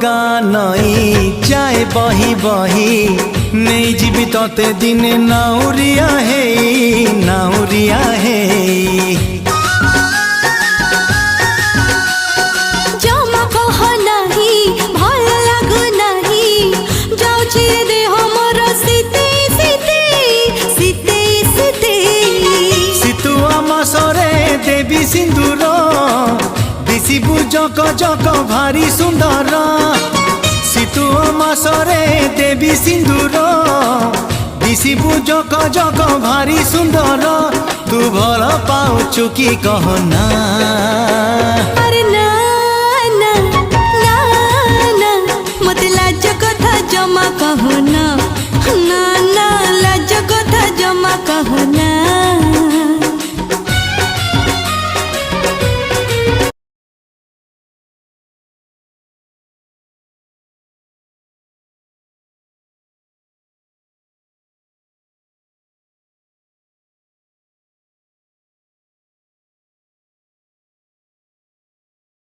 गानई जाए बही बही नहीं जीवी तते दिने नाउरिया हे नाउरिया हे जमा कह नाही भल लागु नाही जाउछि देह मोर सीते सीते सीते सीते सितुआ मासरे देवी सिंदूर दिशिबु जक जक भारी सुंदर सितुआ मासरे देवी सिंदूर दिशिबु जक जक भारी सुंदर तू भल पाउछु कि कहना अरे ना ना ना ना मते लाज कथा जमा कहना ना ना लाज कथा जमा कहना।